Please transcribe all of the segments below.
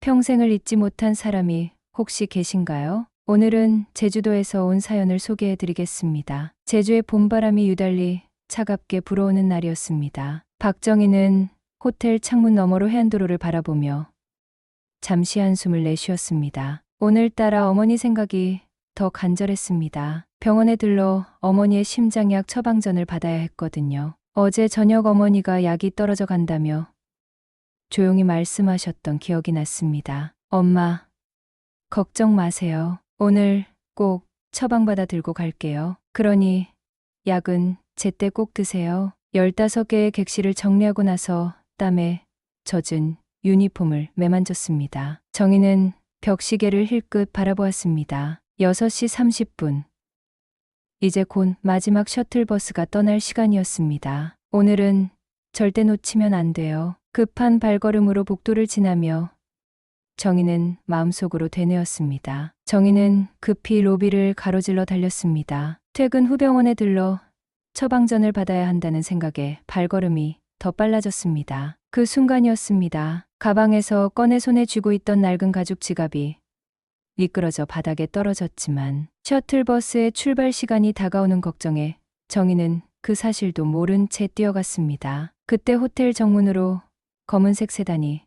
평생을 잊지 못한 사람이 혹시 계신가요? 오늘은 제주도에서 온 사연을 소개해 드리겠습니다. 제주의 봄바람이 유달리 차갑게 불어오는 날이었습니다. 박정희는 호텔 창문 너머로 해안도로를 바라보며 잠시 한숨을 내쉬었습니다. 오늘따라 어머니 생각이 더 간절했습니다. 병원에 들러 어머니의 심장약 처방전을 받아야 했거든요. 어제 저녁 어머니가 약이 떨어져 간다며 조용히 말씀하셨던 기억이 났습니다. 엄마, 걱정 마세요. 오늘 꼭 처방받아 들고 갈게요. 그러니 약은 제때 꼭 드세요. 15개의 객실을 정리하고 나서 땀에 젖은 유니폼을 매만졌습니다. 정희는 벽시계를 힐끗 바라보았습니다. 6시 30분. 이제 곧 마지막 셔틀버스가 떠날 시간이었습니다. 오늘은 절대 놓치면 안 돼요. 급한 발걸음으로 복도를 지나며 정희는 마음속으로 되뇌었습니다. 정희는 급히 로비를 가로질러 달렸습니다. 퇴근 후 병원에 들러 처방전을 받아야 한다는 생각에 발걸음이 더 빨라졌습니다. 그 순간이었습니다. 가방에서 꺼내 손에 쥐고 있던 낡은 가죽 지갑이 미끄러져 바닥에 떨어졌지만 셔틀버스의 출발 시간이 다가오는 걱정에 정희는 그 사실도 모른 채 뛰어갔습니다. 그때 호텔 정문으로 검은색 세단이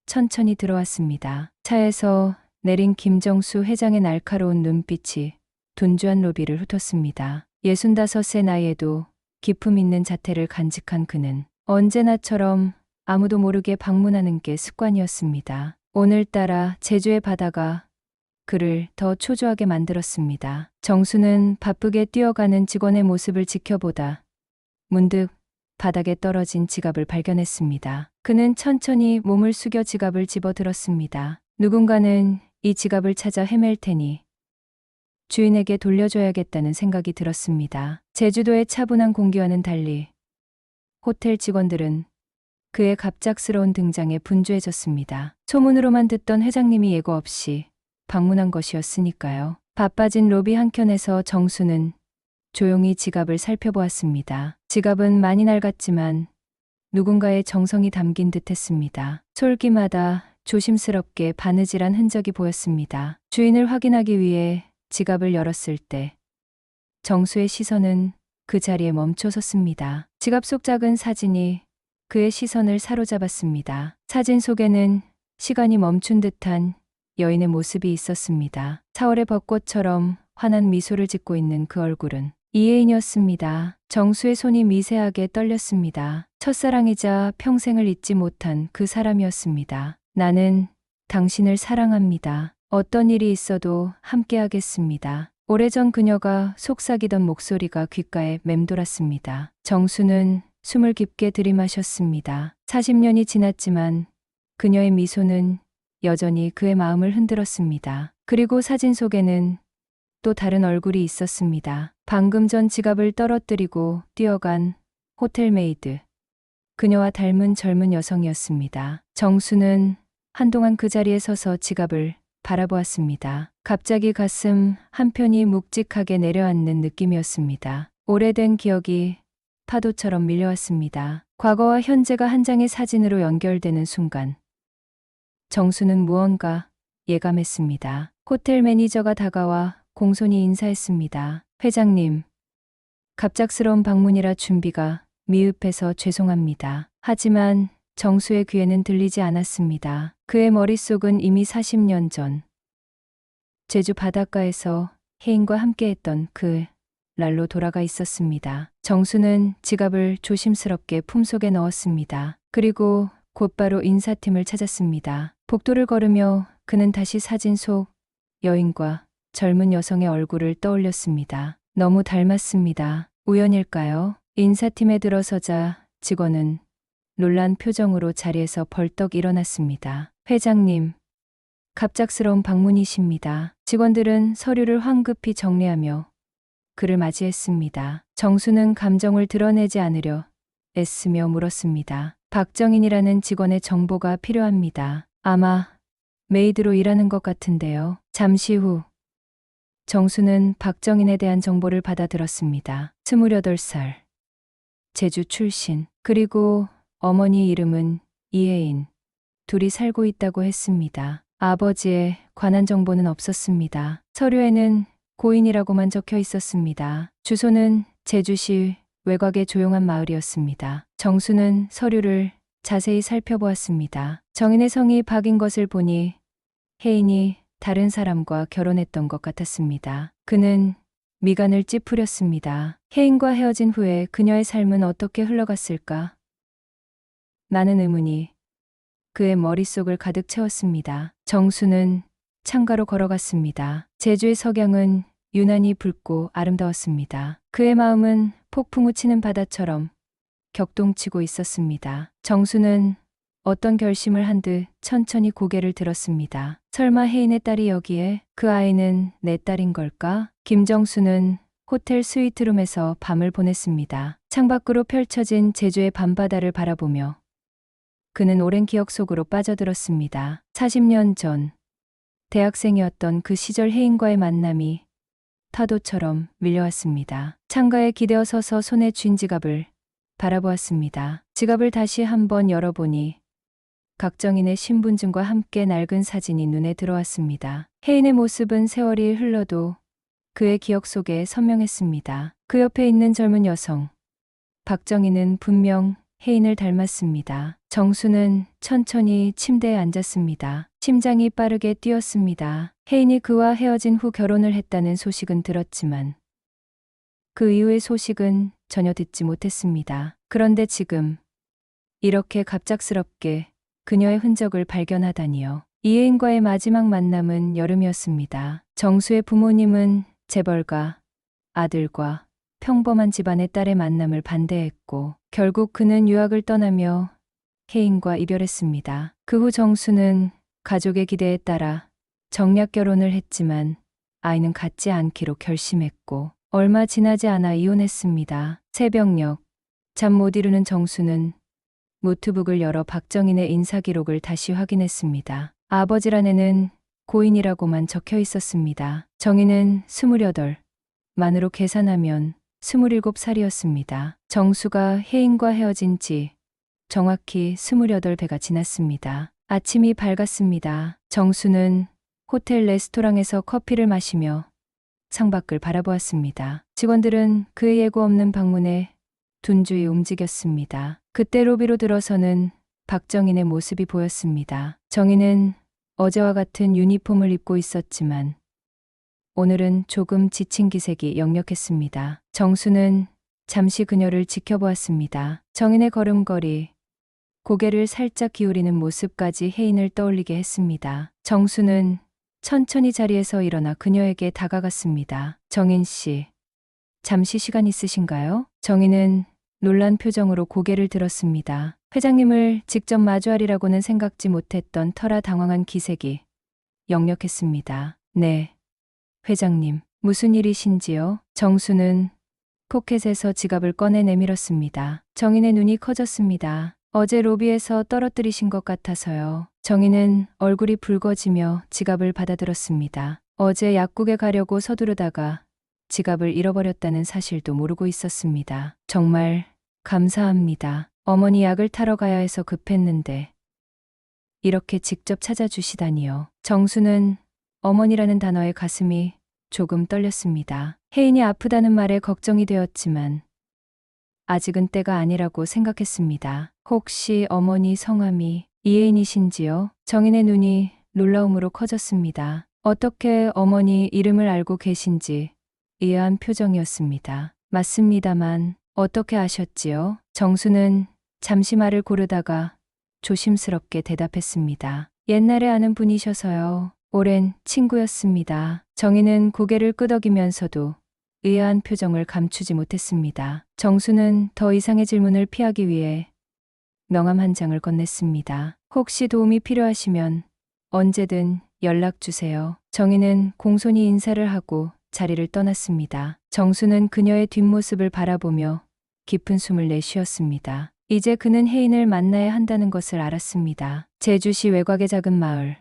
천천히 들어왔습니다. 차에서 내린 김정수 회장의 날카로운 눈빛이 분주한 로비를 훑었습니다. 65세 나이에도 기품 있는 자태를 간직한 그는 언제나처럼 아무도 모르게 방문하는 게 습관이었습니다. 오늘따라 제주의 바다가 그를 더 초조하게 만들었습니다. 정수는 바쁘게 뛰어가는 직원의 모습을 지켜보다 문득 바닥에 떨어진 지갑을 발견했습니다. 그는 천천히 몸을 숙여 지갑을 집어들었습니다. 누군가는 이 지갑을 찾아 헤맬 테니 주인에게 돌려줘야겠다는 생각이 들었습니다. 제주도의 차분한 공기와는 달리 호텔 직원들은 그의 갑작스러운 등장에 분주해졌습니다. 소문으로만 듣던 회장님이 예고 없이 방문한 것이었으니까요. 바빠진 로비 한켠에서 정수는 조용히 지갑을 살펴보았습니다. 지갑은 많이 낡았지만 누군가의 정성이 담긴 듯했습니다. 솔기마다 조심스럽게 바느질한 흔적이 보였습니다. 주인을 확인하기 위해 지갑을 열었을 때 정수의 시선은 그 자리에 멈춰섰습니다. 지갑 속 작은 사진이 그의 시선을 사로잡았습니다. 사진 속에는 시간이 멈춘 듯한 여인의 모습이 있었습니다. 4월의 벚꽃처럼 환한 미소를 짓고 있는 그 얼굴은 이혜인이었습니다. 정수의 손이 미세하게 떨렸습니다. 첫사랑이자 평생을 잊지 못한 그 사람이었습니다. 나는 당신을 사랑합니다. 어떤 일이 있어도 함께하겠습니다. 오래전 그녀가 속삭이던 목소리가 귓가에 맴돌았습니다. 정수는 숨을 깊게 들이마셨습니다. 40년이 지났지만 그녀의 미소는 여전히 그의 마음을 흔들었습니다. 그리고 사진 속에는 또 다른 얼굴이 있었습니다. 방금 전 지갑을 떨어뜨리고 뛰어간 호텔 메이드. 그녀와 닮은 젊은 여성이었습니다. 정수는 한동안 그 자리에 서서 지갑을 바라보았습니다. 갑자기 가슴 한편이 묵직하게 내려앉는 느낌이었습니다. 오래된 기억이 파도처럼 밀려왔습니다. 과거와 현재가 한 장의 사진으로 연결되는 순간 정수는 무언가 예감했습니다. 호텔 매니저가 다가와 공손히 인사했습니다. 회장님, 갑작스러운 방문이라 준비가 미흡해서 죄송합니다. 하지만 정수의 귀에는 들리지 않았습니다. 그의 머릿속은 이미 40년 전 제주 바닷가에서 혜인과 함께했던 그 날로 돌아가 있었습니다. 정수는 지갑을 조심스럽게 품속에 넣었습니다. 그리고 곧바로 인사팀을 찾았습니다. 복도를 걸으며 그는 다시 사진 속 여인과 젊은 여성의 얼굴을 떠올렸습니다. 너무 닮았습니다. 우연일까요? 인사팀에 들어서자 직원은 놀란 표정으로 자리에서 벌떡 일어났습니다. 회장님, 갑작스러운 방문이십니다. 직원들은 서류를 황급히 정리하며 그를 맞이했습니다. 정수는 감정을 드러내지 않으려 애쓰며 물었습니다. 박정인이라는 직원의 정보가 필요합니다. 아마 메이드로 일하는 것 같은데요. 잠시 후 정수는 박정인에 대한 정보를 받아들었습니다. 28살, 제주 출신, 그리고 어머니 이름은 이혜인, 둘이 살고 있다고 했습니다. 아버지에 관한 정보는 없었습니다. 서류에는 고인이라고만 적혀 있었습니다. 주소는 제주시 외곽의 조용한 마을이었습니다. 정수는 서류를 자세히 살펴보았습니다. 정인의 성이 박인 것을 보니 혜인이 다른 사람과 결혼했던 것 같았습니다. 그는 미간을 찌푸렸습니다. 혜인과 헤어진 후에 그녀의 삶은 어떻게 흘러갔을까? 나는 의문이 그의 머릿속을 가득 채웠습니다. 정수는 창가로 걸어갔습니다. 제주의 석양은 유난히 붉고 아름다웠습니다. 그의 마음은 폭풍우 치는 바다처럼 격동치고 있었습니다. 정수는 어떤 결심을 한 듯 천천히 고개를 들었습니다. 설마 혜인의 딸이 여기에? 그 아이는 내 딸인 걸까? 김정수는 호텔 스위트룸에서 밤을 보냈습니다. 창밖으로 펼쳐진 제주의 밤바다를 바라보며 그는 오랜 기억 속으로 빠져들었습니다. 40년 전 대학생이었던 그 시절 혜인과의 만남이 파도처럼 밀려왔습니다. 창가에 기대어 서서 손에 쥔 지갑을 바라보았습니다. 지갑을 다시 한번 열어보니 각정인의 신분증과 함께 낡은 사진이 눈에 들어왔습니다. 혜인의 모습은 세월이 흘러도 그의 기억 속에 선명했습니다. 그 옆에 있는 젊은 여성 박정인은 분명 혜인을 닮았습니다. 정수는 천천히 침대에 앉았습니다. 심장이 빠르게 뛰었습니다. 혜인이 그와 헤어진 후 결혼을 했다는 소식은 들었지만 그 이후의 소식은 전혀 듣지 못했습니다. 그런데 지금 이렇게 갑작스럽게 그녀의 흔적을 발견하다니요. 이혜인과의 마지막 만남은 여름이었습니다. 정수의 부모님은 재벌가 아들과 평범한 집안의 딸의 만남을 반대했고 결국 그는 유학을 떠나며 혜인과 이별했습니다. 그 후 정수는 가족의 기대에 따라 정략 결혼을 했지만 아이는 갖지 않기로 결심했고 얼마 지나지 않아 이혼했습니다. 새벽녘 잠 못 이루는 정수는 노트북을 열어 박정인의 인사기록을 다시 확인했습니다. 아버지란에는 고인이라고만 적혀 있었습니다. 정인은 28, 만으로 계산하면 27살이었습니다. 정수가 혜인과 헤어진 지 정확히 28배가 지났습니다. 아침이 밝았습니다. 정수는 호텔 레스토랑에서 커피를 마시며 창밖을 바라보았습니다. 직원들은 그의 예고 없는 방문에 둔주히 움직였습니다. 그때 로비로 들어서는 박정인의 모습이 보였습니다. 정인은 어제와 같은 유니폼을 입고 있었지만 오늘은 조금 지친 기색이 역력했습니다. 정수는 잠시 그녀를 지켜보았습니다. 정인의 걸음걸이, 고개를 살짝 기울이는 모습까지 혜인을 떠올리게 했습니다. 정수는 천천히 자리에서 일어나 그녀에게 다가갔습니다. 정인 씨, 잠시 시간 있으신가요? 정인은 놀란 표정으로 고개를 들었습니다. 회장님을 직접 마주하리라고는 생각지 못했던 터라 당황한 기색이 역력했습니다. 네, 회장님, 무슨 일이신지요? 정수는 포켓에서 지갑을 꺼내 내밀었습니다. 정인의 눈이 커졌습니다. 어제 로비에서 떨어뜨리신 것 같아서요. 정인은 얼굴이 붉어지며 지갑을 받아들었습니다. 어제 약국에 가려고 서두르다가 지갑을 잃어버렸다는 사실도 모르고 있었습니다. 정말 감사합니다. 어머니 약을 타러 가야 해서 급했는데 이렇게 직접 찾아주시다니요. 정수는 어머니라는 단어에 가슴이 조금 떨렸습니다. 혜인이 아프다는 말에 걱정이 되었지만 아직은 때가 아니라고 생각했습니다. 혹시 어머니 성함이 이혜인이신지요? 정인의 눈이 놀라움으로 커졌습니다. 어떻게 어머니 이름을 알고 계신지 의아한 표정이었습니다. 맞습니다만 어떻게 아셨지요? 정수는 잠시 말을 고르다가 조심스럽게 대답했습니다. 옛날에 아는 분이셔서요. 오랜 친구였습니다. 정인은 고개를 끄덕이면서도 의아한 표정을 감추지 못했습니다. 정수는 더 이상의 질문을 피하기 위해 명함 한 장을 건넸습니다. 혹시 도움이 필요하시면 언제든 연락 주세요. 정인은 공손히 인사를 하고 자리를 떠났습니다. 정수는 그녀의 뒷모습을 바라보며 깊은 숨을 내쉬었습니다. 이제 그는 혜인을 만나야 한다는 것을 알았습니다. 제주시 외곽의 작은 마을.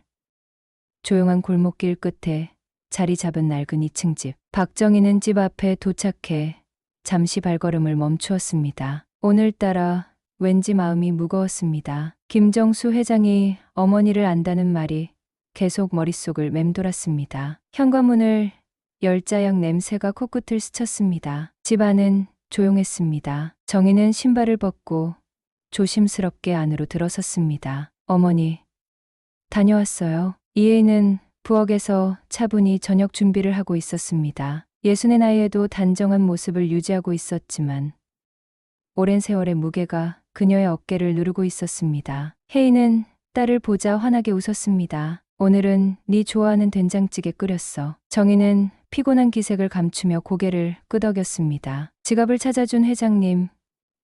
조용한 골목길 끝에 자리 잡은 낡은 2층 집. 박정희는 집 앞에 도착해 잠시 발걸음을 멈추었습니다. 오늘따라 왠지 마음이 무거웠습니다. 김정수 회장이 어머니를 안다는 말이 계속 머릿속을 맴돌았습니다. 현관문을 열자약 냄새가 코끝을 스쳤습니다. 집 안은 조용했습니다. 정희는 신발을 벗고 조심스럽게 안으로 들어섰습니다. 어머니, 다녀왔어요. 이혜인은 부엌에서 차분히 저녁 준비를 하고 있었습니다. 예순의 나이에도 단정한 모습을 유지하고 있었지만 오랜 세월의 무게가 그녀의 어깨를 누르고 있었습니다. 혜인은 딸을 보자 환하게 웃었습니다. 오늘은 네 좋아하는 된장찌개 끓였어. 정희는 피곤한 기색을 감추며 고개를 끄덕였습니다. 지갑을 찾아준 회장님,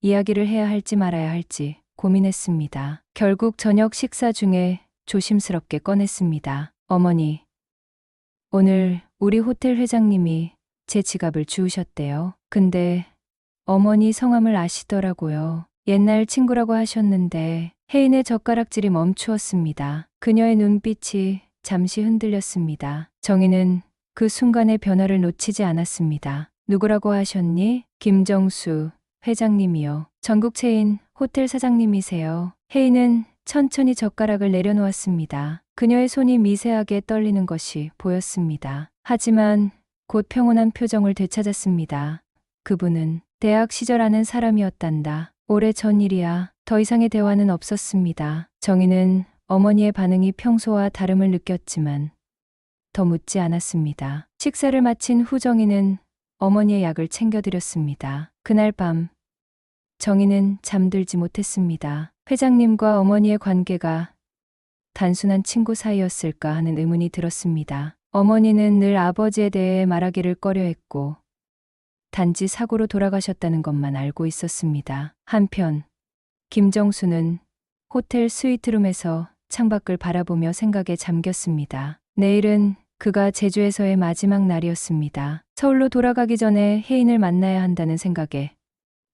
이야기를 해야 할지 말아야 할지 고민했습니다. 결국 저녁 식사 중에 조심스럽게 꺼냈습니다. 어머니, 오늘 우리 호텔 회장님이 제 지갑을 주우셨대요. 근데 어머니 성함을 아시더라고요. 옛날 친구라고 하셨는데 혜인의 젓가락질이 멈추었습니다. 그녀의 눈빛이 잠시 흔들렸습니다. 정희는 그 순간의 변화를 놓치지 않았습니다. 누구라고 하셨니? 김정수 회장님이요. 전국 체인 호텔 사장님이세요. 혜인은 천천히 젓가락을 내려놓았습니다. 그녀의 손이 미세하게 떨리는 것이 보였습니다. 하지만 곧 평온한 표정을 되찾았습니다. 그분은 대학 시절 아는 사람이었단다. 오래 전 일이야. 더 이상의 대화는 없었습니다. 정희는 어머니의 반응이 평소와 다름을 느꼈지만 더 묻지 않았습니다. 식사를 마친 후 정희는 어머니의 약을 챙겨드렸습니다. 그날 밤 정희는 잠들지 못했습니다. 회장님과 어머니의 관계가 단순한 친구 사이였을까 하는 의문이 들었습니다. 어머니는 늘 아버지에 대해 말하기를 꺼려했고 단지 사고로 돌아가셨다는 것만 알고 있었습니다. 한편 김정수는 호텔 스위트룸에서 창밖을 바라보며 생각에 잠겼습니다. 내일은 그가 제주에서의 마지막 날이었습니다. 서울로 돌아가기 전에 혜인을 만나야 한다는 생각에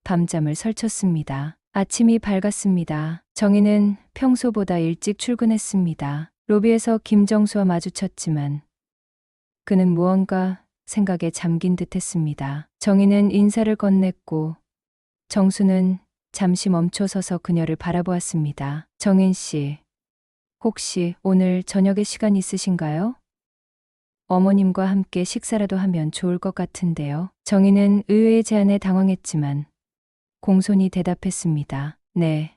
밤잠을 설쳤습니다. 아침이 밝았습니다. 정희는 평소보다 일찍 출근했습니다. 로비에서 김정수와 마주쳤지만 그는 무언가 생각에 잠긴 듯 했습니다. 정희는 인사를 건넸고 정수는 잠시 멈춰서서 그녀를 바라보았습니다. 정인 씨, 혹시 오늘 저녁에 시간 있으신가요? 어머님과 함께 식사라도 하면 좋을 것 같은데요. 정희는 의외의 제안에 당황했지만 공손히 대답했습니다. 네,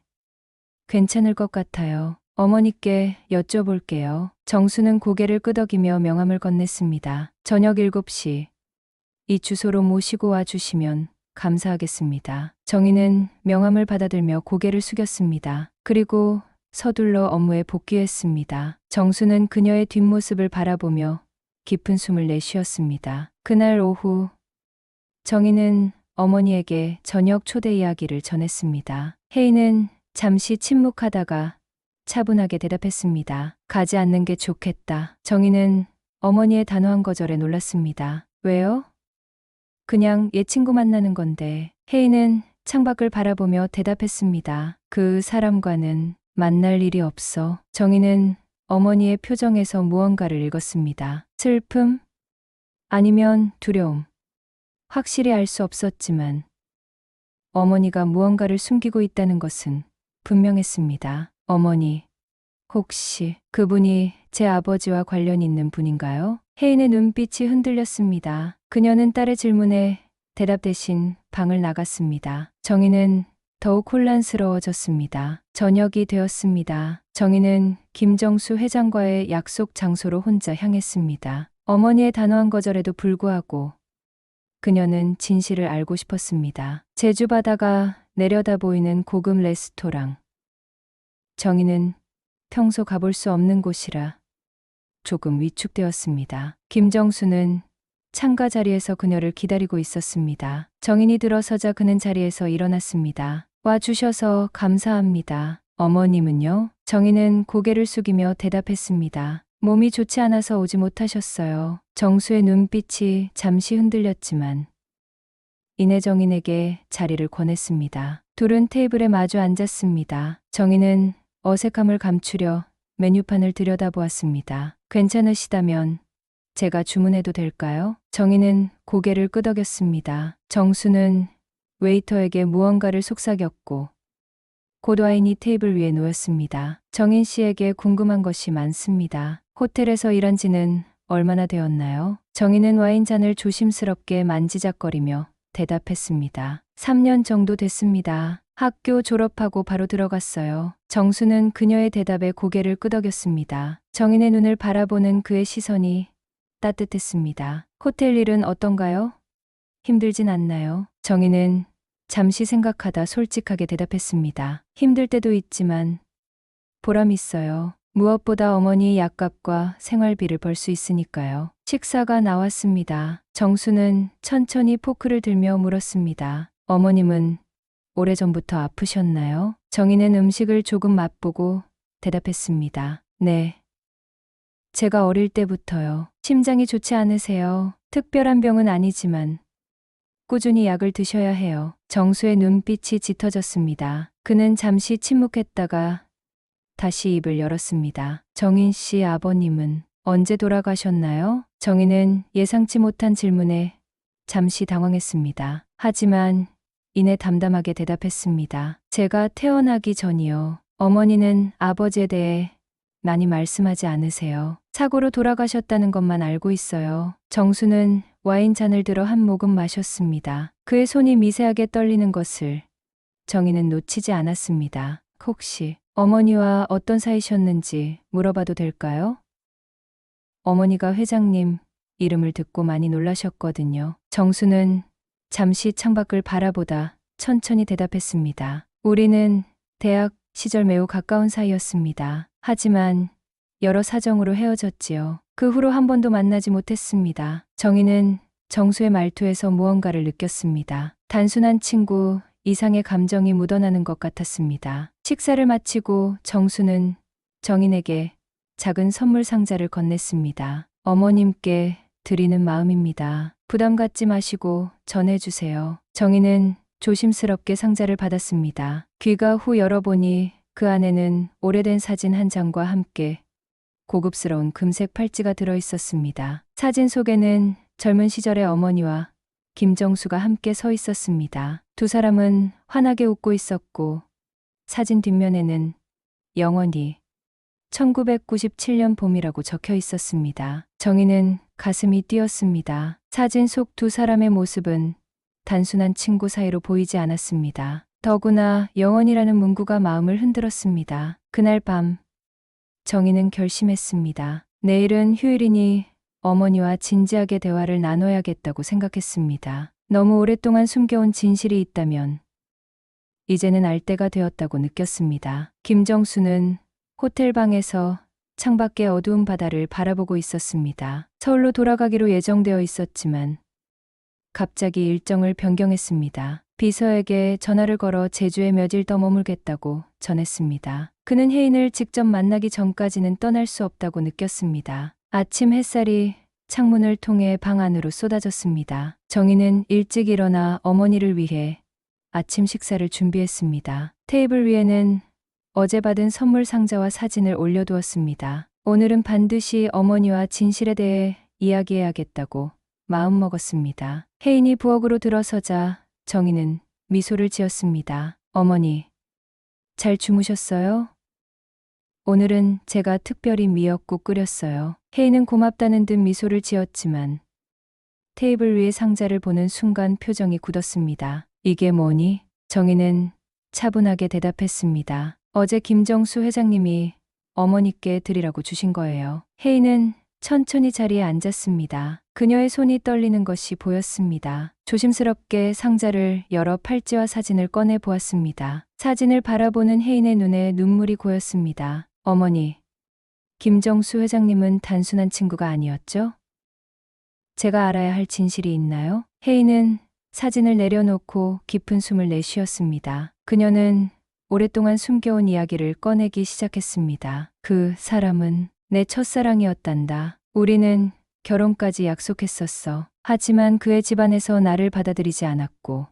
괜찮을 것 같아요. 어머니께 여쭤볼게요. 정수는 고개를 끄덕이며 명함을 건넸습니다. 저녁 7시 이 주소로 모시고 와주시면 감사하겠습니다. 정희는 명함을 받아들며 고개를 숙였습니다. 그리고 서둘러 업무에 복귀했습니다. 정수는 그녀의 뒷모습을 바라보며 깊은 숨을 내쉬었습니다. 그날 오후 정희는 어머니에게 저녁 초대 이야기를 전했습니다. 혜인은 잠시 침묵하다가 차분하게 대답했습니다. 가지 않는 게 좋겠다. 정희는 어머니의 단호한 거절에 놀랐습니다. 왜요? 그냥 옛 친구 만나는 건데. 혜인은 창밖을 바라보며 대답했습니다. 그 사람과는 만날 일이 없어. 정희는 어머니의 표정에서 무언가를 읽었습니다. 슬픔? 아니면 두려움? 확실히 알 수 없었지만 어머니가 무언가를 숨기고 있다는 것은 분명했습니다. 어머니, 혹시 그분이 제 아버지와 관련 있는 분인가요? 혜인의 눈빛이 흔들렸습니다. 그녀는 딸의 질문에 대답 대신 방을 나갔습니다. 정희는 더욱 혼란스러워졌습니다. 저녁이 되었습니다. 정희는 김정수 회장과의 약속 장소로 혼자 향했습니다. 어머니의 단호한 거절에도 불구하고 그녀는 진실을 알고 싶었습니다. 제주 바다가 내려다 보이는 고급 레스토랑. 정희는 평소 가볼 수 없는 곳이라 조금 위축되었습니다. 김정수는 창가 자리에서 그녀를 기다리고 있었습니다. 정인이 들어서자 그는 자리에서 일어났습니다. 와 주셔서 감사합니다. 어머님은요? 정희는 고개를 숙이며 대답했습니다. 몸이 좋지 않아서 오지 못하셨어요. 정수의 눈빛이 잠시 흔들렸지만 이내 정인에게 자리를 권했습니다. 둘은 테이블에 마주 앉았습니다. 정희는 어색함을 감추려 메뉴판을 들여다보았습니다. 괜찮으시다면 제가 주문해도 될까요? 정희는 고개를 끄덕였습니다. 정수는 웨이터에게 무언가를 속삭였고 곧 와인이 테이블 위에 놓였습니다. 정인 씨에게 궁금한 것이 많습니다. 호텔에서 일한 지는 얼마나 되었나요? 정인은 와인잔을 조심스럽게 만지작거리며 대답했습니다. 3년 정도 됐습니다. 학교 졸업하고 바로 들어갔어요. 정수는 그녀의 대답에 고개를 끄덕였습니다. 정인의 눈을 바라보는 그의 시선이 따뜻했습니다. 호텔 일은 어떤가요? 힘들진 않나요? 정인은 잠시 생각하다 솔직하게 대답했습니다. 힘들 때도 있지만 보람 있어요. 무엇보다 어머니 약값과 생활비를 벌 수 있으니까요. 식사가 나왔습니다. 정수는 천천히 포크를 들며 물었습니다. 어머님은 오래전부터 아프셨나요? 정인은 음식을 조금 맛보고 대답했습니다. 네. 제가 어릴 때부터요. 심장이 좋지 않으세요? 특별한 병은 아니지만 꾸준히 약을 드셔야 해요. 정수의 눈빛이 짙어졌습니다. 그는 잠시 침묵했다가 다시 입을 열었습니다. 정인 씨 아버님은 언제 돌아가셨나요? 정인은 예상치 못한 질문에 잠시 당황했습니다. 하지만 이내 담담하게 대답했습니다. 제가 태어나기 전이요. 어머니는 아버지에 대해 많이 말씀하지 않으세요. 사고로 돌아가셨다는 것만 알고 있어요. 정수는 와인잔을 들어 한 모금 마셨습니다. 그의 손이 미세하게 떨리는 것을 정인은 놓치지 않았습니다. 혹시 어머니와 어떤 사이셨는지 물어봐도 될까요? 어머니가 회장님 이름을 듣고 많이 놀라셨거든요. 정수는 잠시 창밖을 바라보다 천천히 대답했습니다. 우리는 대학 시절 매우 가까운 사이였습니다. 하지만 여러 사정으로 헤어졌지요. 그 후로 한 번도 만나지 못했습니다. 정인은 정수의 말투에서 무언가를 느꼈습니다. 단순한 친구 이상의 감정이 묻어나는 것 같았습니다. 식사를 마치고 정수는 정인에게 작은 선물 상자를 건넸습니다. 어머님께 드리는 마음입니다. 부담 갖지 마시고 전해주세요. 정인은 조심스럽게 상자를 받았습니다. 귀가 후 열어보니 그 안에는 오래된 사진 한 장과 함께 고급스러운 금색 팔찌가 들어있었습니다. 사진 속에는 젊은 시절의 어머니와 김정수가 함께 서 있었습니다. 두 사람은 환하게 웃고 있었고 사진 뒷면에는 영원히 1997년 봄이라고 적혀 있었습니다. 정인은 가슴이 뛰었습니다. 사진 속 두 사람의 모습은 단순한 친구 사이로 보이지 않았습니다. 더구나 영원이라는 문구가 마음을 흔들었습니다. 그날 밤 정인은 결심했습니다. 내일은 휴일이니 어머니와 진지하게 대화를 나눠야겠다고 생각했습니다. 너무 오랫동안 숨겨온 진실이 있다면 이제는 알 때가 되었다고 느꼈습니다. 김정수는 호텔 방에서 창밖의 어두운 바다를 바라보고 있었습니다. 서울로 돌아가기로 예정되어 있었지만 갑자기 일정을 변경했습니다. 비서에게 전화를 걸어 제주에 며칠 더 머물겠다고 전했습니다. 그는 혜인을 직접 만나기 전까지는 떠날 수 없다고 느꼈습니다. 아침 햇살이 창문을 통해 방 안으로 쏟아졌습니다. 정인은 일찍 일어나 어머니를 위해 아침 식사를 준비했습니다. 테이블 위에는 어제 받은 선물 상자와 사진을 올려두었습니다. 오늘은 반드시 어머니와 진실에 대해 이야기해야겠다고 마음먹었습니다. 혜인이 부엌으로 들어서자 정인은 미소를 지었습니다. 어머니, 잘 주무셨어요? 오늘은 제가 특별히 미역국 끓였어요. 혜인은 고맙다는 듯 미소를 지었지만 테이블 위의 상자를 보는 순간 표정이 굳었습니다. 이게 뭐니? 정인은 차분하게 대답했습니다. 어제 김정수 회장님이 어머니께 드리라고 주신 거예요. 혜인은 천천히 자리에 앉았습니다. 그녀의 손이 떨리는 것이 보였습니다. 조심스럽게 상자를 열어 팔찌와 사진을 꺼내 보았습니다. 사진을 바라보는 혜인의 눈에 눈물이 고였습니다. 어머니, 김정수 회장님은 단순한 친구가 아니었죠? 제가 알아야 할 진실이 있나요? 혜인은 사진을 내려놓고 깊은 숨을 내쉬었습니다. 그녀는 오랫동안 숨겨온 이야기를 꺼내기 시작했습니다. 그 사람은 내 첫사랑이었단다. 우리는 결혼까지 약속했었어. 하지만 그의 집안에서 나를 받아들이지 않았고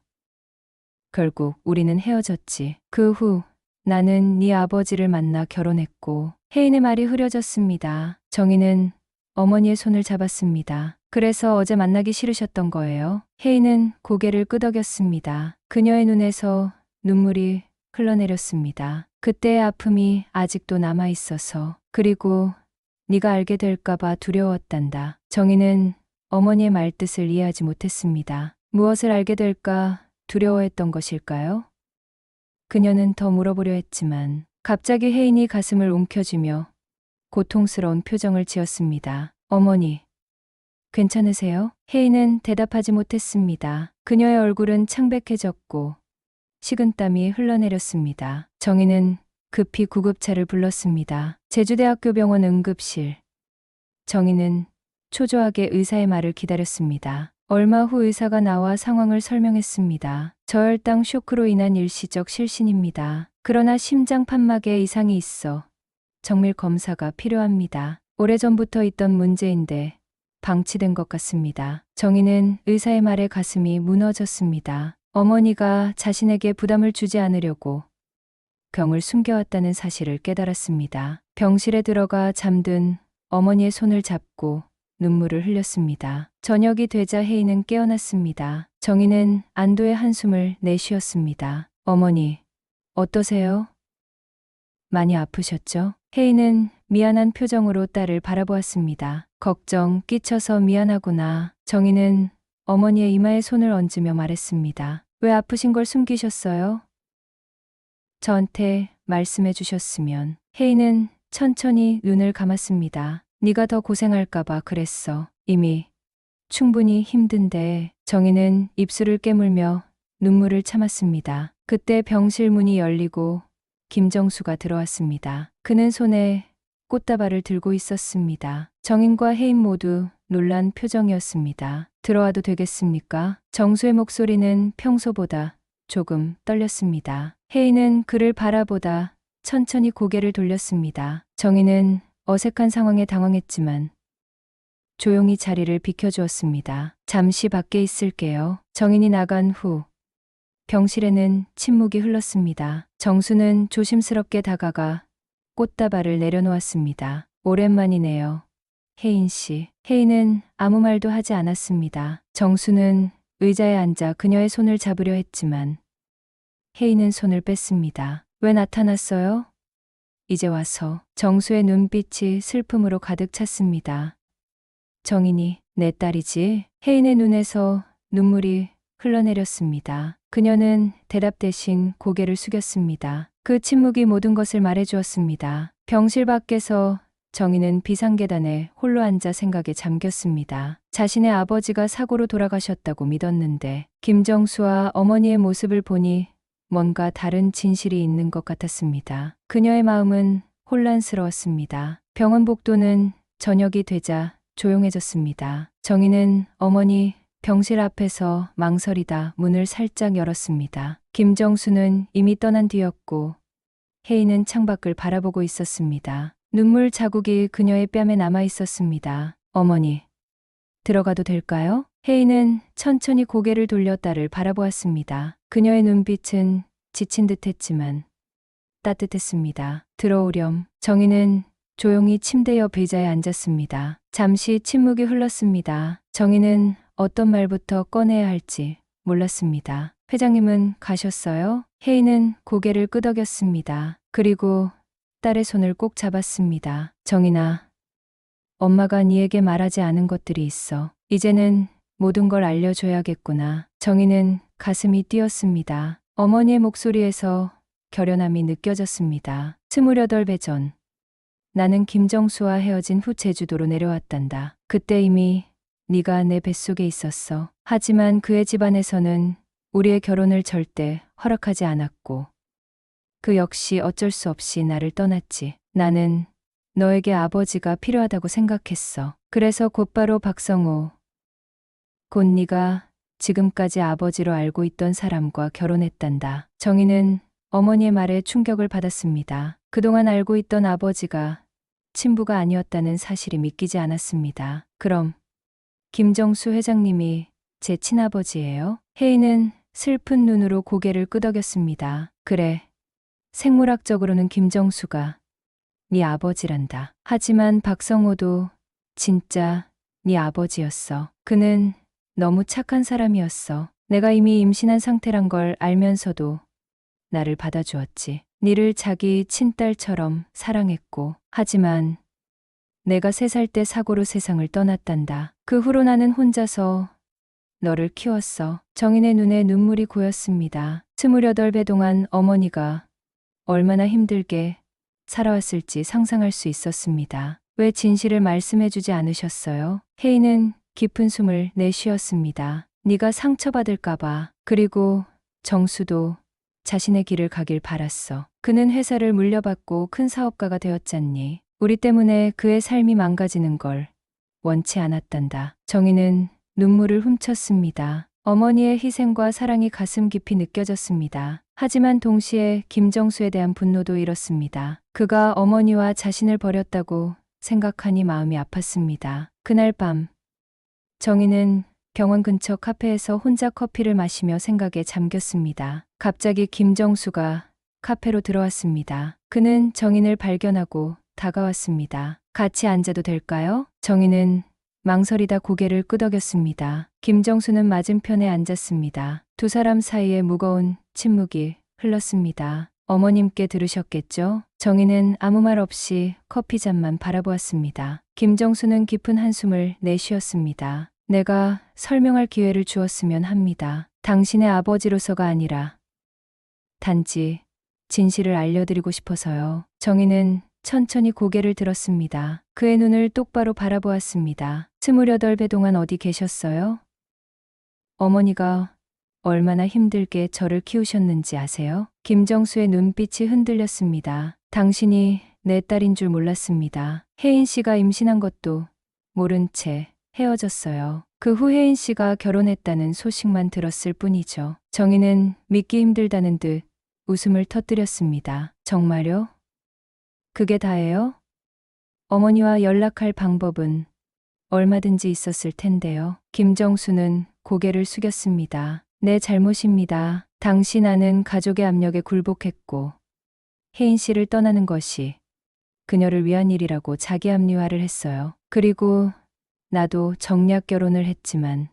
결국 우리는 헤어졌지. 그 후 나는 네 아버지를 만나 결혼했고. 혜인의 말이 흐려졌습니다. 정인은 어머니의 손을 잡았습니다. 그래서 어제 만나기 싫으셨던 거예요? 혜인은 고개를 끄덕였습니다. 그녀의 눈에서 눈물이 흘러내렸습니다. 그때의 아픔이 아직도 남아 있어서, 그리고 네가 알게 될까봐 두려웠단다. 정희는 어머니의 말뜻을 이해하지 못했습니다. 무엇을 알게 될까 두려워했던 것일까요? 그녀는 더 물어보려 했지만 갑자기 혜인이 가슴을 움켜쥐며 고통스러운 표정을 지었습니다. 어머니, 괜찮으세요? 혜인은 대답하지 못했습니다. 그녀의 얼굴은 창백해졌고 식은땀이 흘러내렸습니다. 정희는 급히 구급차를 불렀습니다. 제주대학교 병원 응급실. 정희는 초조하게 의사의 말을 기다렸습니다. 얼마 후 의사가 나와 상황을 설명했습니다. 저혈당 쇼크로 인한 일시적 실신입니다. 그러나 심장 판막에 이상이 있어 정밀 검사가 필요합니다. 오래전부터 있던 문제인데 방치된 것 같습니다. 정희는 의사의 말에 가슴이 무너졌습니다. 어머니가 자신에게 부담을 주지 않으려고 병을 숨겨왔다는 사실을 깨달았습니다. 병실에 들어가 잠든 어머니의 손을 잡고 눈물을 흘렸습니다. 저녁이 되자 혜인은 깨어났습니다. 정희는 안도의 한숨을 내쉬었습니다. 어머니, 어떠세요? 많이 아프셨죠? 혜인은 미안한 표정으로 딸을 바라보았습니다. 걱정 끼쳐서 미안하구나. 정희는 어머니의 이마에 손을 얹으며 말했습니다. 왜 아프신 걸 숨기셨어요? 저한테 말씀해 주셨으면. 혜인은 천천히 눈을 감았습니다. 네가 더 고생할까봐 그랬어. 이미 충분히 힘든데. 정희는 입술을 깨물며 눈물을 참았습니다. 그때 병실 문이 열리고 김정수가 들어왔습니다. 그는 손에 꽃다발을 들고 있었습니다. 정인과 혜인 모두 놀란 표정이었습니다. 들어와도 되겠습니까? 정수의 목소리는 평소보다 조금 떨렸습니다. 혜인은 그를 바라보다 천천히 고개를 돌렸습니다. 정희는 어색한 상황에 당황했지만 조용히 자리를 비켜주었습니다. 잠시 밖에 있을게요. 정인이 나간 후 병실에는 침묵이 흘렀습니다. 정수는 조심스럽게 다가가 꽃다발을 내려놓았습니다. 오랜만이네요. 혜인 씨. 혜인은 아무 말도 하지 않았습니다. 정수는 의자에 앉아 그녀의 손을 잡으려 했지만 혜인은 손을 뺐습니다. 왜 나타났어요? 이제 와서. 정수의 눈빛이 슬픔으로 가득 찼습니다. 정인이 내 딸이지? 혜인의 눈에서 눈물이 흘러내렸습니다. 그녀는 대답 대신 고개를 숙였습니다. 그 침묵이 모든 것을 말해주었습니다. 병실 밖에서 정희는 비상계단에 홀로 앉아 생각에 잠겼습니다. 자신의 아버지가 사고로 돌아가셨다고 믿었는데 김정수와 어머니의 모습을 보니 뭔가 다른 진실이 있는 것 같았습니다. 그녀의 마음은 혼란스러웠습니다. 병원 복도는 저녁이 되자 조용해졌습니다. 정희는 어머니 병실 앞에서 망설이다 문을 살짝 열었습니다. 김정수는 이미 떠난 뒤였고 혜인은 창밖을 바라보고 있었습니다. 눈물 자국이 그녀의 뺨에 남아 있었습니다. 어머니, 들어가도 될까요? 혜인은 천천히 고개를 돌려 딸을 바라보았습니다. 그녀의 눈빛은 지친 듯했지만 따뜻했습니다. 들어오렴. 정희는 조용히 침대 옆 의자에 앉았습니다. 잠시 침묵이 흘렀습니다. 정희는 어떤 말부터 꺼내야 할지 몰랐습니다. 회장님은 가셨어요? 혜인은 고개를 끄덕였습니다. 그리고 딸의 손을 꼭 잡았습니다. 정희나, 엄마가 네에게 말하지 않은 것들이 있어. 이제는 모든 걸 알려줘야겠구나. 정희는 가슴이 뛰었습니다. 어머니의 목소리에서 결연함이 느껴졌습니다. 28배 전. 나는 김정수와 헤어진 후 제주도로 내려왔단다. 그때 이미 네가 내 뱃속에 있었어. 하지만 그의 집안에서는 우리의 결혼을 절대 허락하지 않았고 그 역시 어쩔 수 없이 나를 떠났지. 나는 너에게 아버지가 필요하다고 생각했어. 그래서 곧바로 박성호, 곧 네가 지금까지 아버지로 알고 있던 사람과 결혼했단다. 정희는 어머니의 말에 충격을 받았습니다. 그동안 알고 있던 아버지가 친부가 아니었다는 사실이 믿기지 않았습니다. 그럼 김정수 회장님이 제 친아버지예요? 혜인은 슬픈 눈으로 고개를 끄덕였습니다. 그래, 생물학적으로는 김정수가 네 아버지란다. 하지만 박성호도 진짜 네 아버지였어. 그는 너무 착한 사람이었어. 내가 이미 임신한 상태란 걸 알면서도 나를 받아주었지. 니를 자기 친딸처럼 사랑했고. 하지만 내가 3살 때 사고로 세상을 떠났단다. 그 후로 나는 혼자서 너를 키웠어. 정인의 눈에 눈물이 고였습니다. 28배 동안 어머니가 얼마나 힘들게 살아왔을지 상상할 수 있었습니다. 왜 진실을 말씀해주지 않으셨어요? 혜인은 깊은 숨을 내쉬었습니다. 네가 상처받을까봐. 그리고 정수도 자신의 길을 가길 바랐어. 그는 회사를 물려받고 큰 사업가가 되었잖니. 우리 때문에 그의 삶이 망가지는 걸 원치 않았단다. 정희는 눈물을 훔쳤습니다. 어머니의 희생과 사랑이 가슴 깊이 느껴졌습니다. 하지만 동시에 김정수에 대한 분노도 일었습니다. 그가 어머니와 자신을 버렸다고 생각하니 마음이 아팠습니다. 그날 밤 정희는 병원 근처 카페에서 혼자 커피를 마시며 생각에 잠겼습니다. 갑자기 김정수가 카페로 들어왔습니다. 그는 정인을 발견하고 다가왔습니다. 같이 앉아도 될까요? 정인은 망설이다 고개를 끄덕였습니다. 김정수는 맞은편에 앉았습니다. 두 사람 사이에 무거운 침묵이 흘렀습니다. 어머님께 들으셨겠죠? 정인은 아무 말 없이 커피잔만 바라보았습니다. 김정수는 깊은 한숨을 내쉬었습니다. 내가 설명할 기회를 주었으면 합니다. 당신의 아버지로서가 아니라 단지 진실을 알려드리고 싶어서요. 정인은 천천히 고개를 들었습니다. 그의 눈을 똑바로 바라보았습니다. 28배 동안 어디 계셨어요? 어머니가 얼마나 힘들게 저를 키우셨는지 아세요? 김정수의 눈빛이 흔들렸습니다. 당신이 내 딸인 줄 몰랐습니다. 혜인 씨가 임신한 것도 모른 채 헤어졌어요. 그 후 혜인 씨가 결혼했다는 소식만 들었을 뿐이죠. 정희는 믿기 힘들다는 듯 웃음을 터뜨렸습니다. 정말요? 그게 다예요? 어머니와 연락할 방법은 얼마든지 있었을 텐데요. 김정수는 고개를 숙였습니다. 내 잘못입니다. 당시 나는 가족의 압력에 굴복했고 혜인 씨를 떠나는 것이 그녀를 위한 일이라고 자기 합리화를 했어요. 그리고 나도 정략 결혼을 했지만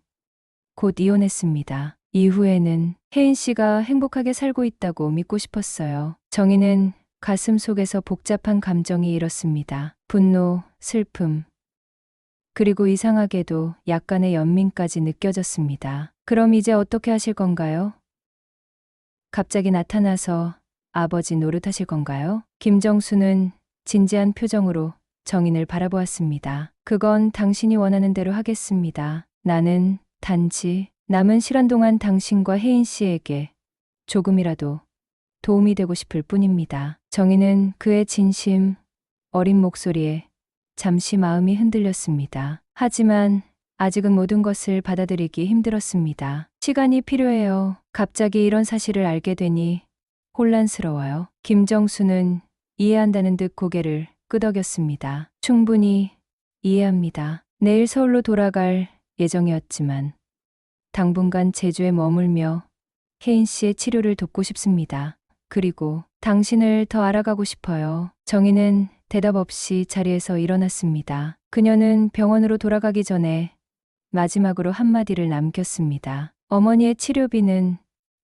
곧 이혼했습니다. 이후에는 혜인 씨가 행복하게 살고 있다고 믿고 싶었어요. 정희는 가슴 속에서 복잡한 감정이 일었습니다. 분노, 슬픔, 그리고 이상하게도 약간의 연민까지 느껴졌습니다. 그럼 이제 어떻게 하실 건가요? 갑자기 나타나서 아버지 노릇하실 건가요? 김정수는 진지한 표정으로 정인을 바라보았습니다. 그건 당신이 원하는 대로 하겠습니다. 나는 단지 남은 시간 동안 당신과 혜인 씨에게 조금이라도 도움이 되고 싶을 뿐입니다. 정희는 그의 진심 어린 목소리에 잠시 마음이 흔들렸습니다. 하지만 아직은 모든 것을 받아들이기 힘들었습니다. 시간이 필요해요. 갑자기 이런 사실을 알게 되니 혼란스러워요. 김정수는 이해한다는 듯 고개를 끄덕였습니다. 충분히 이해합니다. 내일 서울로 돌아갈 예정이었지만 당분간 제주에 머물며 혜인 씨의 치료를 돕고 싶습니다. 그리고 당신을 더 알아가고 싶어요. 정희는 대답 없이 자리에서 일어났습니다. 그녀는 병원으로 돌아가기 전에 마지막으로 한마디를 남겼습니다. 어머니의 치료비는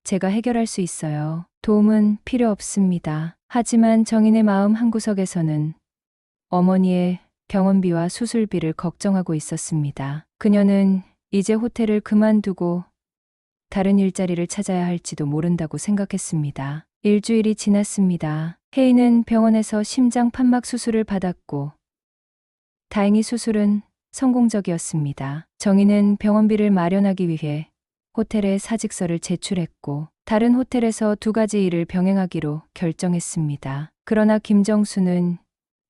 제가 해결할 수 있어요. 도움은 필요 없습니다. 하지만 정인의 마음 한구석에서는 어머니의 병원비와 수술비를 걱정하고 있었습니다. 그녀는 이제 호텔을 그만두고 다른 일자리를 찾아야 할지도 모른다고 생각했습니다. 일주일이 지났습니다. 혜인은 병원에서 심장 판막 수술을 받았고 다행히 수술은 성공적이었습니다. 정희는 병원비를 마련하기 위해 호텔에 사직서를 제출했고 다른 호텔에서 2가지 일을 병행하기로 결정했습니다. 그러나 김정수는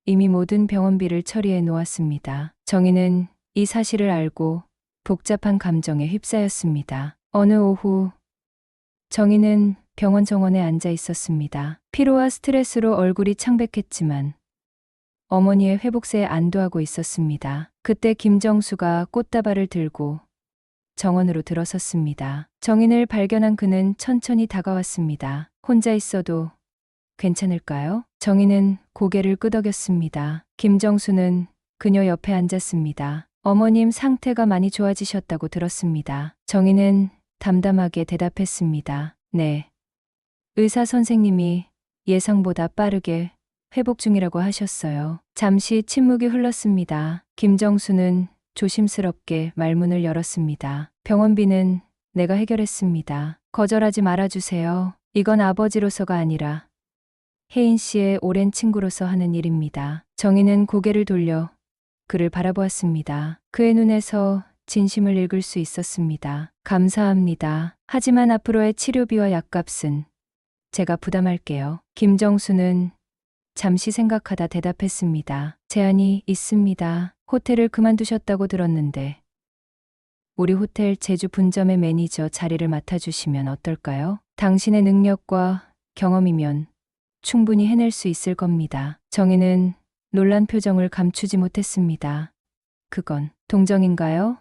이미 모든 병원비를 처리해 놓았습니다. 정희는 이 사실을 알고 복잡한 감정에 휩싸였습니다. 어느 오후 정희는 병원 정원에 앉아 있었습니다. 피로와 스트레스로 얼굴이 창백했지만 어머니의 회복세에 안도하고 있었습니다. 그때 김정수가 꽃다발을 들고 정원으로 들어섰습니다. 정인을 발견한 그는 천천히 다가왔습니다. 혼자 있어도 괜찮을까요? 정인은 고개를 끄덕였습니다. 김정수는 그녀 옆에 앉았습니다. 어머님 상태가 많이 좋아지셨다고 들었습니다. 정인은 담담하게 대답했습니다. 네. 의사 선생님이 예상보다 빠르게 회복 중이라고 하셨어요. 잠시 침묵이 흘렀습니다. 김정수는 조심스럽게 말문을 열었습니다. 병원비는 내가 해결했습니다. 거절하지 말아주세요. 이건 아버지로서가 아니라 혜인 씨의 오랜 친구로서 하는 일입니다. 정희는 고개를 돌려 그를 바라보았습니다. 그의 눈에서 진심을 읽을 수 있었습니다. 감사합니다. 하지만 앞으로의 치료비와 약값은 제가 부담할게요. 김정수는 잠시 생각하다 대답했습니다. 제안이 있습니다. 호텔을 그만두셨다고 들었는데 우리 호텔 제주 분점의 매니저 자리를 맡아주시면 어떨까요? 당신의 능력과 경험이면 충분히 해낼 수 있을 겁니다. 정희는 놀란 표정을 감추지 못했습니다. 그건 동정인가요?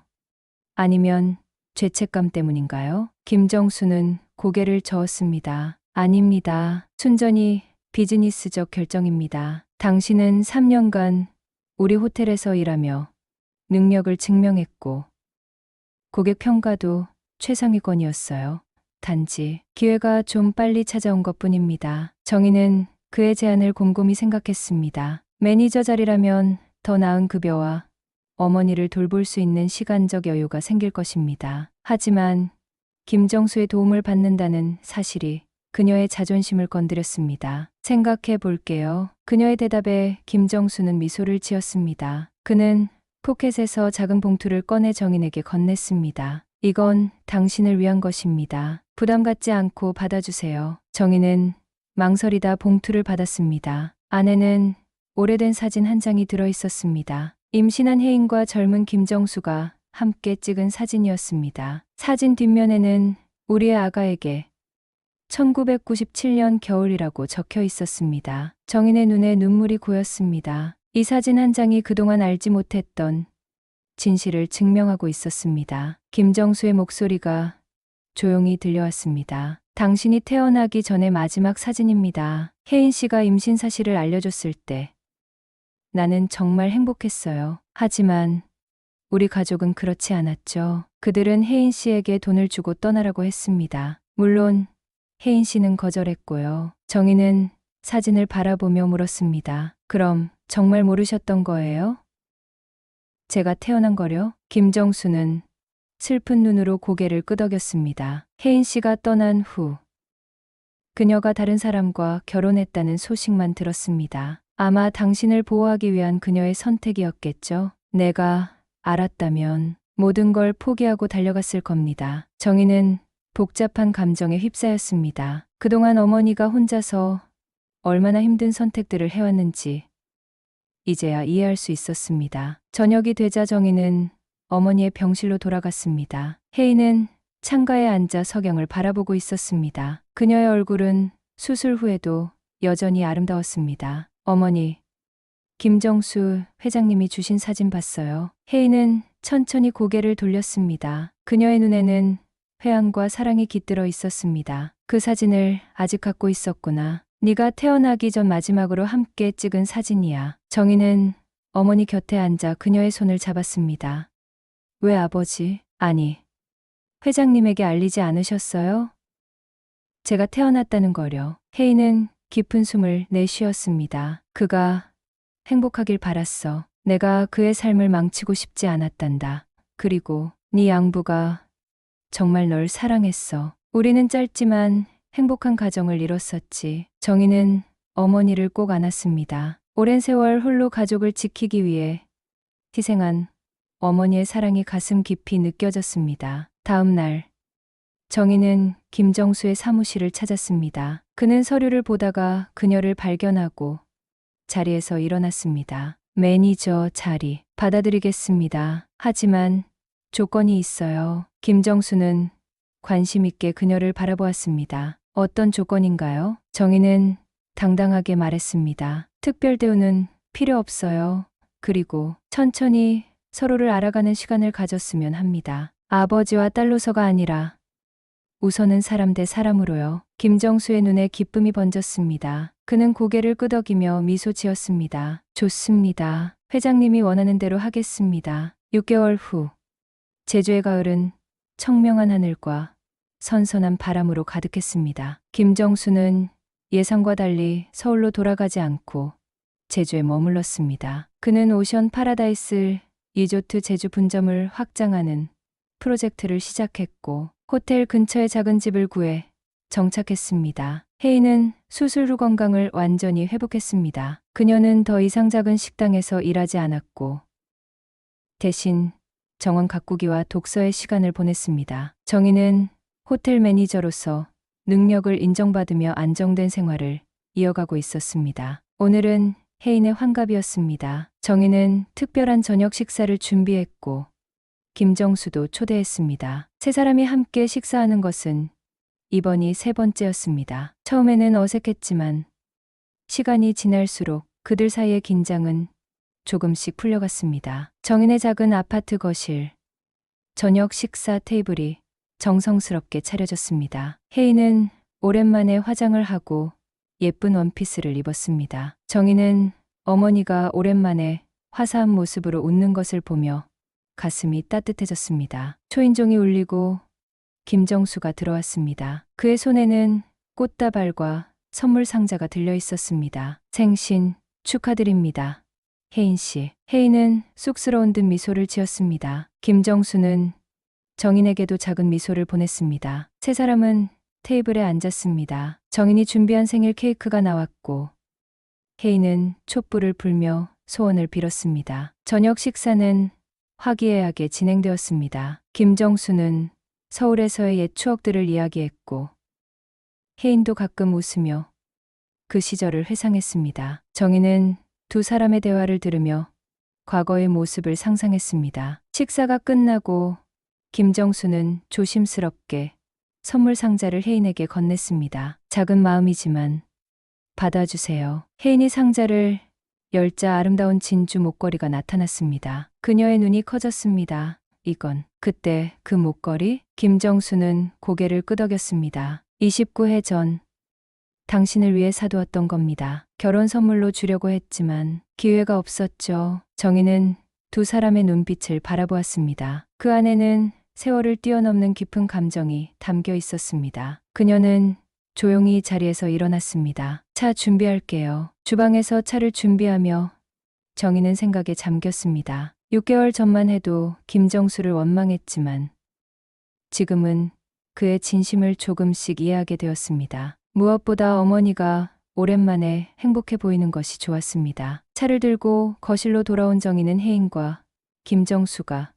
아니면 죄책감 때문인가요? 김정수는 고개를 저었습니다. 아닙니다. 순전히 비즈니스적 결정입니다. 당신은 3년간 우리 호텔에서 일하며 능력을 증명했고 고객 평가도 최상위권이었어요. 단지 기회가 좀 빨리 찾아온 것뿐입니다. 정희는 그의 제안을 곰곰이 생각했습니다. 매니저 자리라면 더 나은 급여와 어머니를 돌볼 수 있는 시간적 여유가 생길 것입니다. 하지만 김정수의 도움을 받는다는 사실이 그녀의 자존심을 건드렸습니다. 생각해 볼게요. 그녀의 대답에 김정수는 미소를 지었습니다. 그는 포켓에서 작은 봉투를 꺼내 정인에게 건넸습니다. 이건 당신을 위한 것입니다. 부담 갖지 않고 받아주세요. 정인은 망설이다 봉투를 받았습니다. 안에는 오래된 사진 한 장이 들어 있었습니다. 임신한 혜인과 젊은 김정수가 함께 찍은 사진이었습니다. 사진 뒷면에는 우리의 아가에게 1997년 겨울이라고 적혀 있었습니다. 정인의 눈에 눈물이 고였습니다. 이 사진 한 장이 그동안 알지 못했던 진실을 증명하고 있었습니다. 김정수의 목소리가 조용히 들려왔습니다. 당신이 태어나기 전의 마지막 사진입니다. 혜인 씨가 임신 사실을 알려줬을 때 나는 정말 행복했어요. 하지만 우리 가족은 그렇지 않았죠. 그들은 혜인 씨에게 돈을 주고 떠나라고 했습니다. 물론 혜인 씨는 거절했고요. 정희는 사진을 바라보며 물었습니다. 그럼 정말 모르셨던 거예요? 제가 태어난 거요? 김정수는 슬픈 눈으로 고개를 끄덕였습니다. 혜인 씨가 떠난 후 그녀가 다른 사람과 결혼했다는 소식만 들었습니다. 아마 당신을 보호하기 위한 그녀의 선택이었겠죠. 내가 알았다면 모든 걸 포기하고 달려갔을 겁니다. 정희는 복잡한 감정에 휩싸였습니다. 그동안 어머니가 혼자서 얼마나 힘든 선택들을 해왔는지 이제야 이해할 수 있었습니다. 저녁이 되자 정희는 어머니의 병실로 돌아갔습니다. 혜인은 창가에 앉아 석영을 바라보고 있었습니다. 그녀의 얼굴은 수술 후에도 여전히 아름다웠습니다. 어머니, 김정수 회장님이 주신 사진 봤어요. 혜인은 천천히 고개를 돌렸습니다. 그녀의 눈에는 회한과 사랑이 깃들어 있었습니다. 그 사진을 아직 갖고 있었구나. 네가 태어나기 전 마지막으로 함께 찍은 사진이야. 정희는 어머니 곁에 앉아 그녀의 손을 잡았습니다. 왜 아버지, 아니, 회장님에게 알리지 않으셨어요? 제가 태어났다는 거려. 혜인은 깊은 숨을 내쉬었습니다. 그가 행복하길 바랐어. 내가 그의 삶을 망치고 싶지 않았단다. 그리고 네 양부가 정말 널 사랑했어. 우리는 짧지만 행복한 가정을 이뤘었지. 정희는 어머니를 꼭 안았습니다. 오랜 세월 홀로 가족을 지키기 위해 희생한 어머니의 사랑이 가슴 깊이 느껴졌습니다. 다음 날 정희는 김정수의 사무실을 찾았습니다. 그는 서류를 보다가 그녀를 발견하고 자리에서 일어났습니다. 매니저 자리 받아들이겠습니다. 하지만 조건이 있어요. 김정수는 관심 있게 그녀를 바라보았습니다. 어떤 조건인가요? 정희는 당당하게 말했습니다. 특별 대우는 필요 없어요. 그리고 천천히 서로를 알아가는 시간을 가졌으면 합니다. 아버지와 딸로서가 아니라 우선은 사람 대 사람으로요. 김정수의 눈에 기쁨이 번졌습니다. 그는 고개를 끄덕이며 미소 지었습니다. 좋습니다. 회장님이 원하는 대로 하겠습니다. 6개월 후 제주의 가을은 청명한 하늘과 선선한 바람으로 가득했습니다. 김정수는 예상과 달리 서울로 돌아가지 않고 제주에 머물렀습니다. 그는 오션 파라다이스 리조트 제주 분점을 확장하는 프로젝트를 시작했고 호텔 근처에 작은 집을 구해 정착했습니다. 혜인은 수술 후 건강을 완전히 회복했습니다. 그녀는 더 이상 작은 식당에서 일하지 않았고 대신 정원 가꾸기와 독서의 시간을 보냈습니다. 정희는 호텔 매니저로서 능력을 인정받으며 안정된 생활을 이어가고 있었습니다. 오늘은 혜인의 환갑이었습니다. 정희는 특별한 저녁 식사를 준비했고 김정수도 초대했습니다. 세 사람이 함께 식사하는 것은 이번이 세 번째였습니다. 처음에는 어색했지만 시간이 지날수록 그들 사이의 긴장은 조금씩 풀려갔습니다. 정인의 작은 아파트 거실, 저녁 식사 테이블이 정성스럽게 차려졌습니다. 혜인은 오랜만에 화장을 하고 예쁜 원피스를 입었습니다. 정인은 어머니가 오랜만에 화사한 모습으로 웃는 것을 보며 가슴이 따뜻해졌습니다. 초인종이 울리고 김정수가 들어왔습니다. 그의 손에는 꽃다발과 선물 상자가 들려 있었습니다. 생신 축하드립니다. 혜인 씨. 혜인은 쑥스러운 듯 미소를 지었습니다. 김정수는 정인에게도 작은 미소를 보냈습니다. 세 사람은 테이블에 앉았습니다. 정인이 준비한 생일 케이크가 나왔고 혜인은 촛불을 불며 소원을 빌었습니다. 저녁 식사는 화기애애하게 진행되었습니다. 김정수는 서울에서의 옛 추억들을 이야기했고 혜인도 가끔 웃으며 그 시절을 회상했습니다. 정희는 두 사람의 대화를 들으며 과거의 모습을 상상했습니다. 식사가 끝나고 김정수는 조심스럽게 선물 상자를 혜인에게 건넸습니다. 작은 마음이지만 받아주세요. 혜인이 상자를 열자 아름다운 진주 목걸이가 나타났습니다. 그녀의 눈이 커졌습니다. 이건 그때 그 목걸이? 김정수는 고개를 끄덕였습니다. 29해 전 당신을 위해 사두었던 겁니다. 결혼 선물로 주려고 했지만 기회가 없었죠. 정희는 두 사람의 눈빛을 바라보았습니다. 그 안에는 세월을 뛰어넘는 깊은 감정이 담겨 있었습니다. 그녀는 조용히 자리에서 일어났습니다. 차 준비할게요. 주방에서 차를 준비하며 정희는 생각에 잠겼습니다. 6개월 전만 해도 김정수를 원망했지만 지금은 그의 진심을 조금씩 이해하게 되었습니다. 무엇보다 어머니가 오랜만에 행복해 보이는 것이 좋았습니다. 차를 들고 거실로 돌아온 정희는 혜인과 김정수가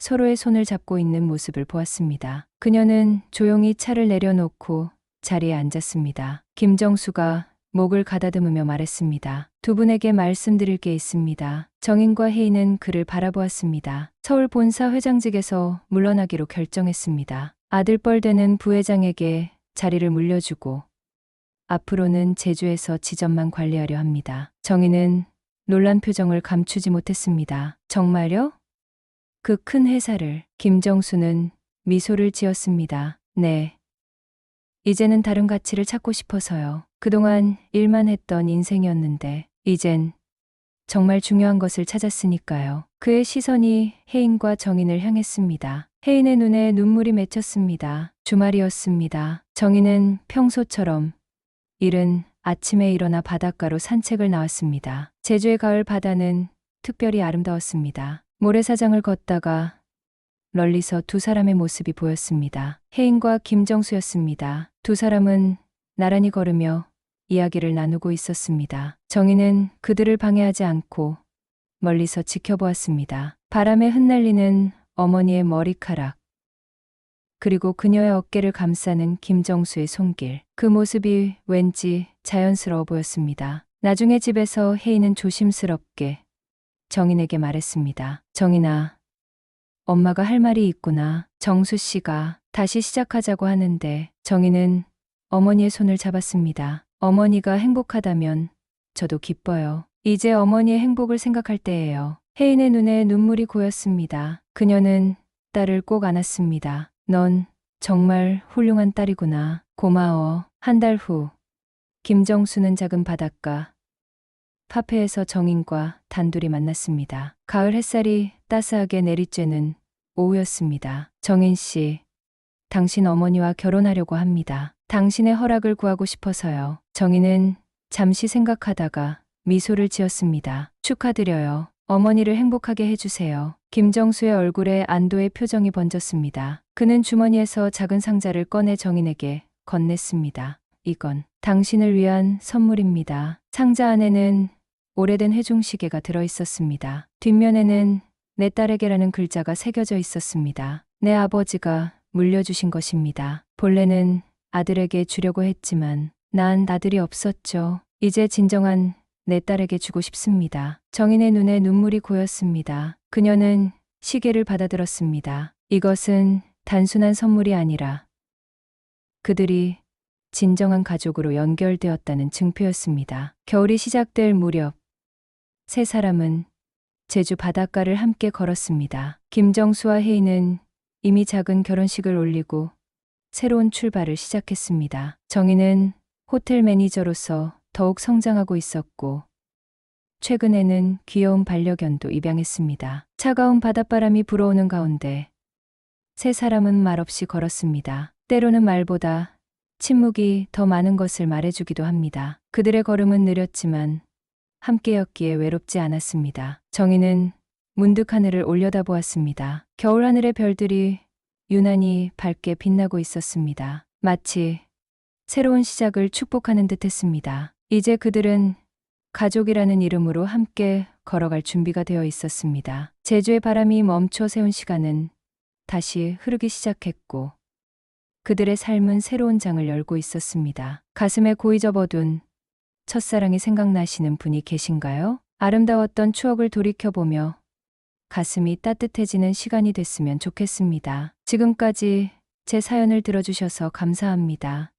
서로의 손을 잡고 있는 모습을 보았습니다. 그녀는 조용히 차를 내려놓고 자리에 앉았습니다. 김정수가 목을 가다듬으며 말했습니다. 두 분에게 말씀드릴 게 있습니다. 정인과 혜인은 그를 바라보았습니다. 서울 본사 회장직에서 물러나기로 결정했습니다. 아들뻘 되는 부회장에게 자리를 물려주고 앞으로는 제주에서 지점만 관리하려 합니다. 정인은 놀란 표정을 감추지 못했습니다. 정말요? 그 큰 회사를. 김정수는 미소를 지었습니다. 네. 이제는 다른 가치를 찾고 싶어서요. 그동안 일만 했던 인생이었는데 이젠 정말 중요한 것을 찾았으니까요. 그의 시선이 혜인과 정인을 향했습니다. 혜인의 눈에 눈물이 맺혔습니다. 주말이었습니다. 정인은 평소처럼 이른 아침에 일어나 바닷가로 산책을 나왔습니다. 제주의 가을 바다는 특별히 아름다웠습니다. 모래사장을 걷다가 멀리서 두 사람의 모습이 보였습니다. 혜인과 김정수였습니다. 두 사람은 나란히 걸으며 이야기를 나누고 있었습니다. 정희는 그들을 방해하지 않고 멀리서 지켜보았습니다. 바람에 흩날리는 어머니의 머리카락, 그리고 그녀의 어깨를 감싸는 김정수의 손길. 그 모습이 왠지 자연스러워 보였습니다. 나중에 집에서 혜인은 조심스럽게 정인에게 말했습니다. 정인아, 엄마가 할 말이 있구나. 정수 씨가 다시 시작하자고 하는데. 정인은 어머니의 손을 잡았습니다. 어머니가 행복하다면 저도 기뻐요. 이제 어머니의 행복을 생각할 때예요. 혜인의 눈에 눈물이 고였습니다. 그녀는 딸을 꼭 안았습니다. 넌 정말 훌륭한 딸이구나. 고마워. 한 달 후, 김정수는 작은 바닷가 카페에서 정인과 단둘이 만났습니다. 가을 햇살이 따스하게 내리쬐는 오후였습니다. 정인 씨, 당신 어머니와 결혼하려고 합니다. 당신의 허락을 구하고 싶어서요. 정희는 잠시 생각하다가 미소를 지었습니다. 축하드려요. 어머니를 행복하게 해주세요. 김정수의 얼굴에 안도의 표정이 번졌습니다. 그는 주머니에서 작은 상자를 꺼내 정인에게 건넸습니다. 이건 당신을 위한 선물입니다. 상자 안에는 오래된 회중시계가 들어있었습니다. 뒷면에는 내 딸에게라는 글자가 새겨져 있었습니다. 내 아버지가 물려주신 것입니다. 본래는 아들에게 주려고 했지만 난 아들이 없었죠. 이제 진정한 내 딸에게 주고 싶습니다. 정인의 눈에 눈물이 고였습니다. 그녀는 시계를 받아들었습니다. 이것은 단순한 선물이 아니라 그들이 진정한 가족으로 연결되었다는 증표였습니다. 겨울이 시작될 무렵 세 사람은 제주 바닷가를 함께 걸었습니다. 김정수와 혜인은 이미 작은 결혼식을 올리고 새로운 출발을 시작했습니다. 정희는 호텔 매니저로서 더욱 성장하고 있었고 최근에는 귀여운 반려견도 입양했습니다. 차가운 바닷바람이 불어오는 가운데 세 사람은 말없이 걸었습니다. 때로는 말보다 침묵이 더 많은 것을 말해주기도 합니다. 그들의 걸음은 느렸지만 함께였기에 외롭지 않았습니다. 정희는 문득 하늘을 올려다보았습니다. 겨울 하늘의 별들이 유난히 밝게 빛나고 있었습니다. 마치 새로운 시작을 축복하는 듯했습니다. 이제 그들은 가족이라는 이름으로 함께 걸어갈 준비가 되어 있었습니다. 제주의 바람이 멈춰 세운 시간은 다시 흐르기 시작했고 그들의 삶은 새로운 장을 열고 있었습니다. 가슴에 고이 접어둔 첫사랑이 생각나시는 분이 계신가요? 아름다웠던 추억을 돌이켜보며 가슴이 따뜻해지는 시간이 됐으면 좋겠습니다. 지금까지 제 사연을 들어주셔서 감사합니다.